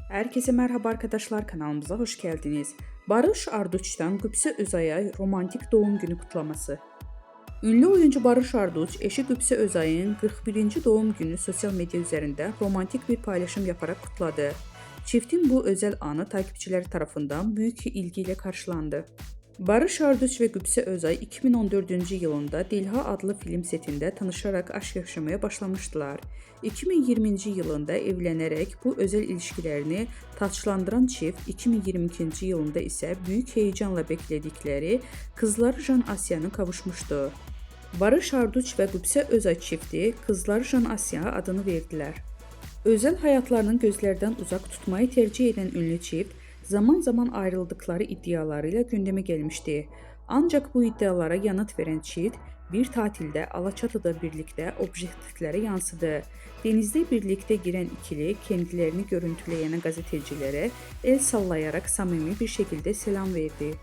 Herkese merhaba arkadaşlar, kanalımıza hoş geldiniz. Barış Arduç'tan Qübsə Özay'a romantik doğum günü kutlaması. Ünlü oyuncu Barış Arduç, eşi Qübsə Özay'ın 41. doğum günü sosyal medya üzerinde romantik bir paylaşım yaparak kutladı. Çiftin bu özel anı takipçileri tarafından büyük ilgiyle karşılandı. Barış Arduç ve Qübsə Özay 2014-cü yılında Dilha adlı film setində tanışarak aşk yaşamaya başlamışdılar. 2020-ci yılında evlənərək bu özel ilişkilərini taçlandıran çift 2022-ci yılında isə büyük heyecanla beklədikləri kızları Jan Asya'nı kavuşmuşdu. Barış Arduç ve Qübsə Özay çifti kızları Jan Asya adını verdiler. Özel hayatlarını gözlerden uzak tutmayı tercih eden ünlü çift, zaman zaman ayrıldıkları iddialarıyla gündeme gelmişti. Ancak bu iddialara yanıt veren çift, bir tatilde Alaçatı'da birlikte objektiflere yansıdı. Denizde birlikte giren ikili kendilerini görüntüleyen gazetecilere el sallayarak samimi bir şekilde selam verdi.